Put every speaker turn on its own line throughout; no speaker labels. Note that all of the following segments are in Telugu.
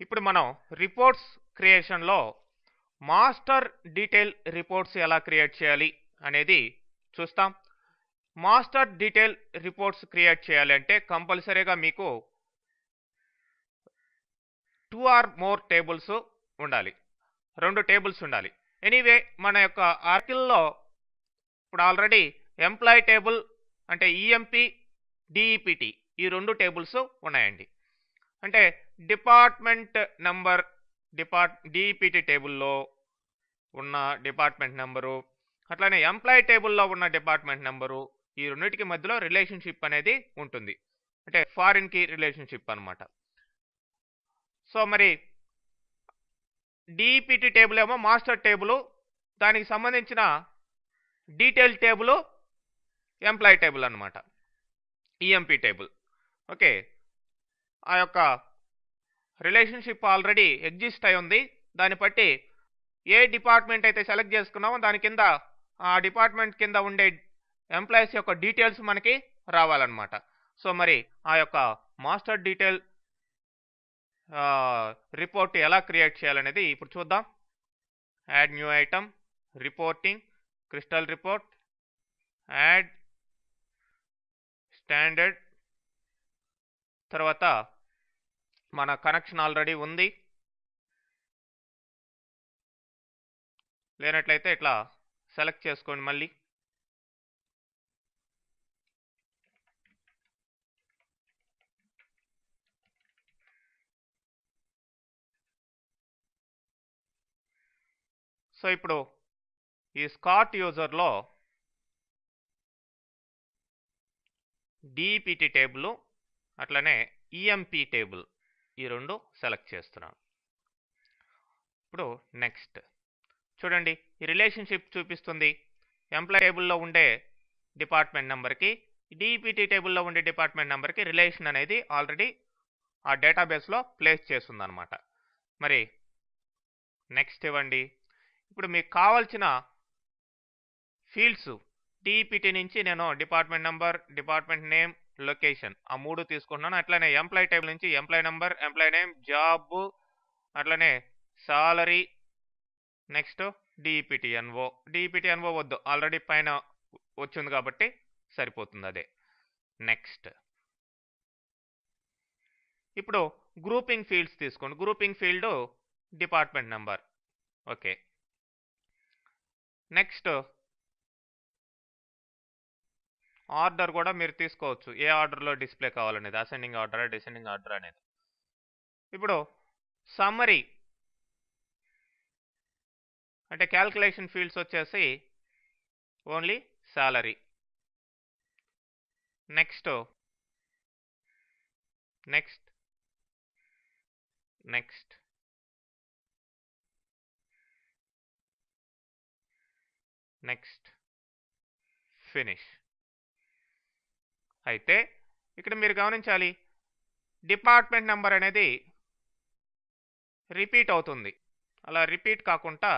ఇప్పుడు మనం రిపోర్ట్స్ క్రియేషన్లో మాస్టర్ డీటెయిల్ రిపోర్ట్స్ ఎలా క్రియేట్ చేయాలి అనేది చూస్తాం. మాస్టర్ డీటెయిల్ రిపోర్ట్స్ క్రియేట్ చేయాలి అంటే కంపల్సరీగా మీకు 2 ఆర్ మోర్ టేబుల్స్ ఉండాలి, 2 టేబుల్స్ ఉండాలి. ఎనీవే మన యొక్క ఆర్టికల్లో ఇప్పుడు ఆల్రెడీ ఎంప్లాయీ టేబుల్ అంటే ఈఎంపి డిఈపిటి ఈ 2 టేబుల్స్ ఉన్నాయండి. అంటే డిపార్ట్మెంట్ నంబర్ డిఈపిటి టేబుల్లో ఉన్న డిపార్ట్మెంట్ నెంబరు, అట్లానే ఎంప్లాయీ టేబుల్లో ఉన్న డిపార్ట్మెంట్ నెంబరు, ఈ రెండింటికి మధ్యలో రిలేషన్షిప్ అనేది ఉంటుంది. అంటే ఫారిన్ కి రిలేషన్షిప్ అనమాట. సో మరి డిఈపిటి టేబుల్ ఏమో మాస్టర్ టేబుల్, దానికి సంబంధించిన డీటెయిల్ టేబుల్ ఎంప్లాయీ టేబుల్ అనమాట, ఈఎంపి టేబుల్. ఓకే, ఆ యొక్క రిలేషన్షిప్ ఆల్రెడీ ఎగ్జిస్ట్ అయి ఉంది. దాన్ని బట్టి ఏ డిపార్ట్మెంట్ అయితే సెలెక్ట్ చేసుకున్నామో దాని కింద ఆ డిపార్ట్మెంట్ కింద ఉండే ఎంప్లాయీస్ యొక్క డీటెయిల్స్ మనకి రావాలన్నమాట. సో మరి ఆ యొక్క మాస్టర్ డీటెయిల్ రిపోర్ట్ ఎలా క్రియేట్ చేయాలనేది ఇప్పుడు చూద్దాం. Add new item, reporting, crystal report, add standard, తర్వాత మన కనెక్షన్ ఆల్రెడీ ఉంది, లేనట్లయితే ఇట్లా సెలెక్ట్ చేసుకోండి. మళ్ళీ సో ఇప్పుడు ఈ స్కాట్ యూజర్లో డిఈపిటి టేబుల్ అట్లనే ఈఎంపి టేబుల్ ఈ 2 సెలెక్ట్ చేస్తున్నాను. ఇప్పుడు నెక్స్ట్ చూడండి, ఈ రిలేషన్షిప్ చూపిస్తుంది. ఎంప్లాయీ టేబుల్లో ఉండే డిపార్ట్మెంట్ నెంబర్కి డిఈపిటి టేబుల్లో ఉండే డిపార్ట్మెంట్ నెంబర్కి రిలేషన్ అనేది ఆల్రెడీ ఆ డేటాబేస్లో ప్లేస్ చేస్తుందన్నమాట. మరి నెక్స్ట్ ఇవ్వండి. ఇప్పుడు మీకు కావాల్సిన ఫీల్డ్స్ డిఈపిటి నుంచి నేను department number, department name, location ఆ 3 తీసుకుంటున్నాను. అట్లనే ఎంప్లాయీ టేబుల్ నుంచి employee number, employee name, job, అట్లనే సాలరీ, నెక్స్ట్ డిఈపిటి ఎన్ఓ వద్దు, ఆల్రెడీ పైన వచ్చింది కాబట్టి సరిపోతుంది అదే. నెక్స్ట్ ఇప్పుడు గ్రూపింగ్ ఫీల్డ్స్ తీసుకోండి. Grouping field department number. Okay, next order కూడా మీరు తీసుకోవచ్చు, ఏ ఆర్డర్లో డిస్ప్లే కావాలనేది, అసెండింగ్ ఆర్డర్, డిసెండింగ్ ఆర్డర్ అనేది. ఇప్పుడు సమ్మరీ అంటే క్యాల్కులేషన్ ఫీల్డ్స్ వచ్చేసి only salary. Next next next next finish. అయితే ఇక్కడ మీరు గమనించాలి, డిపార్ట్మెంట్ నెంబర్ అనేది రిపీట్ అవుతుంది. అలా రిపీట్ కాకుండా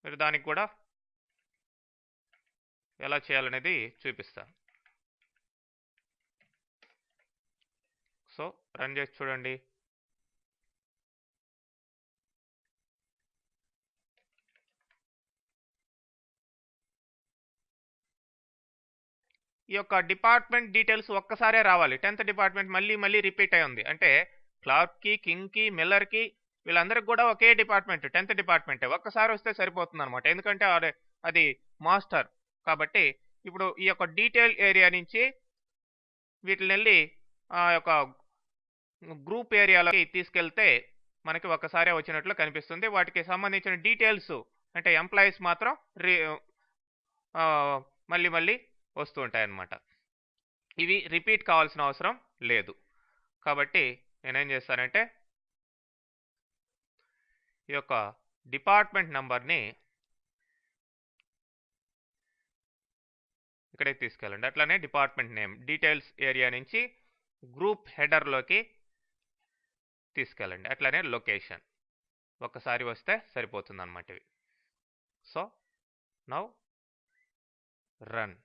మీరు దానికి కూడా ఎలా చేయాలనేది చూపిస్తాను. సో రన్ చేసి చూడండి. ఈ యొక్క డిపార్ట్మెంట్ డీటెయిల్స్ ఒక్కసారే రావాలి. 10th డిపార్ట్మెంట్ మళ్ళీ మళ్ళీ రిపీట్ అయి ఉంది అంటే క్లార్క్కి, కింగ్కి, మిల్లర్కి వీళ్ళందరికి కూడా ఒకే డిపార్ట్మెంట్, 10th డిపార్ట్మెంటే ఒక్కసారి వస్తే సరిపోతుంది అనమాట. ఎందుకంటే అది మాస్టర్ కాబట్టి. ఇప్పుడు ఈ యొక్క డీటెయిల్ ఏరియా నుంచి వీటిని వెళ్ళి ఆ యొక్క గ్రూప్ ఏరియాలోకి తీసుకెళ్తే మనకి ఒక్కసారే వచ్చినట్లు కనిపిస్తుంది. వాటికి సంబంధించిన డీటెయిల్స్ అంటే ఎంప్లాయీస్ మాత్రం మళ్ళీ మళ్ళీ వస్తూ ఉంటాయన్నమాట. ఇవి రిపీట్ కావాల్సిన అవసరం లేదు. కాబట్టి నేనేం చేస్తానంటే ఈ యొక్క డిపార్ట్మెంట్ నంబర్ని ఇక్కడే తీసుకెళ్ళండి. అట్లానే డిపార్ట్మెంట్ నేమ్ డీటెయిల్స్ ఏరియా నుంచి గ్రూప్ హెడర్లోకి తీసుకెళ్ళండి. అట్లానే లొకేషన్ ఒక్కసారి వస్తే సరిపోతుంది అన్నమాట ఇవి. So now run.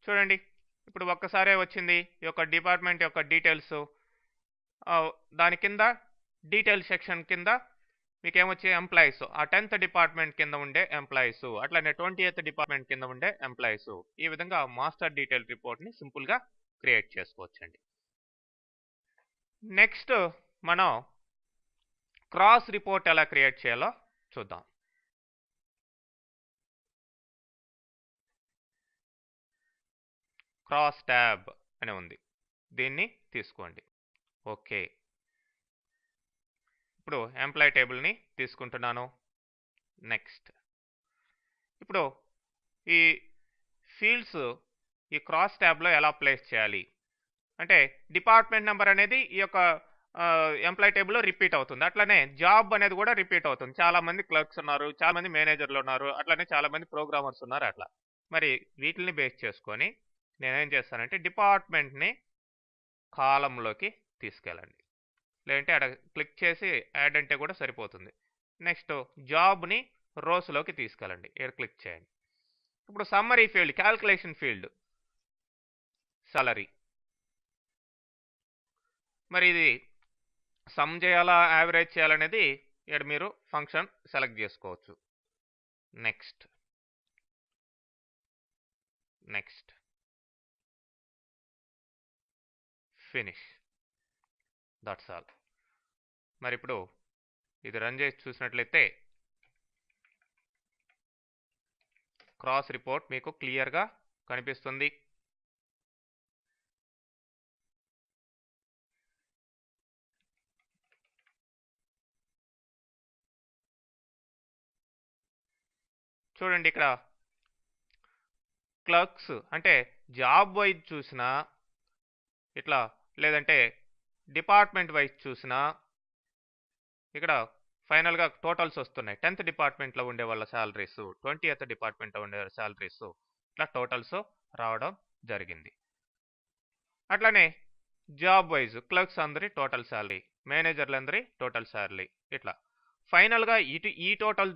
చూడండి ఇప్పుడు ఒక్కసారే వచ్చింది ఈ యొక్క డిపార్ట్మెంట్ యొక్క డీటెయిల్స్. దాని కింద డీటెయిల్ సెక్షన్ కింద మీకేమొచ్చే ఎంప్లాయీస్, ఆ 10th డిపార్ట్మెంట్ కింద ఉండే ఎంప్లాయీస్, అట్లనే 20th డిపార్ట్మెంట్ కింద ఉండే ఎంప్లాయీస్. ఈ విధంగా మాస్టర్ డీటెయిల్ రిపోర్ట్ని సింపుల్గా క్రియేట్ చేసుకోవచ్చండి. నెక్స్ట్ మనం క్రాస్ రిపోర్ట్ ఎలా క్రియేట్ చేయాలో చూద్దాం. క్రాస్ ట్యాబ్ అని ఉంది, దీన్ని తీసుకోండి. ఓకే, ఇప్పుడు ఎంప్లాయీ టేబుల్ని తీసుకుంటున్నాను. నెక్స్ట్ ఇప్పుడు ఈ ఫీల్డ్స్ ఈ క్రాస్ ట్యాబ్లో ఎలా ప్లేస్ చేయాలి అంటే డిపార్ట్మెంట్ నెంబర్ అనేది ఈ యొక్క ఎంప్లాయీ టేబుల్లో రిపీట్ అవుతుంది. అట్లనే జాబ్ అనేది కూడా రిపీట్ అవుతుంది. చాలామంది క్లర్క్స్ ఉన్నారు, చాలామంది మేనేజర్లు ఉన్నారు, అట్లనే చాలామంది ప్రోగ్రామర్స్ ఉన్నారు. అట్లా మరి వీటిని బేస్ చేసుకొని నేనేం చేస్తానంటే డిపార్ట్మెంట్ని కాలంలోకి తీసుకెళ్ళండి, లేదంటే అక్కడ క్లిక్ చేసి యాడ్ అంటే కూడా సరిపోతుంది. నెక్స్ట్ జాబ్ని రోస్లోకి తీసుకెళ్ళండి, ఇక్కడ క్లిక్ చేయండి. ఇప్పుడు summary field, calculation field salary. మరి ఇది సమ్ చేయాలా యావరేజ్ చేయాలనేది ఇక్కడ మీరు ఫంక్షన్ సెలెక్ట్ చేసుకోవచ్చు. Next next finish, that's all. మరి ఇప్పుడు ఇది రన్ చేసి చూసినట్లయితే క్రాస్ రిపోర్ట్ మీకు క్లియర్గా కనిపిస్తుంది. చూడండి ఇక్కడ క్లర్క్స్ అంటే జాబ్ వైజ్ చూసినా ఇట్లా, లేదంటే డిపార్ట్మెంట్ వైజ్ చూసినా ఇక్కడ ఫైనల్గా టోటల్స్ వస్తున్నాయి. 10th డిపార్ట్మెంట్లో ఉండే వాళ్ళ శాలరీస్, 20th డిపార్ట్మెంట్లో ఉండే శాలరీస్, ఇట్లా టోటల్స్ రావడం జరిగింది. అట్లనే జాబ్ వైజ్ క్లర్క్స్ అందరి టోటల్ శాలరీ, మేనేజర్లందరి టోటల్ శాలరీ, ఇట్లా ఫైనల్గా ఇటు ఈ టోటల్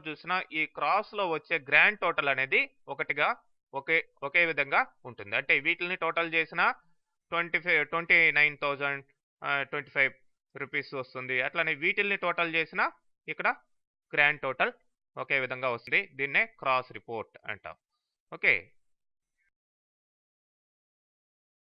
చూసినా ఈ క్రాస్లో వచ్చే గ్రాండ్ టోటల్ అనేది ఒకటిగా ఒకే విధంగా ఉంటుంది. అంటే వీటిని టోటల్ చేసిన 29,025 రూపీస్ వస్తుంది. అట్లనే వీటిల్ని టోటల్ చేసిన ఇక్కడ గ్రాండ్ టోటల్ ఒకే విధంగా వస్తుంది. దీన్నే క్రాస్ రిపోర్ట్ అంటాం. ఓకే,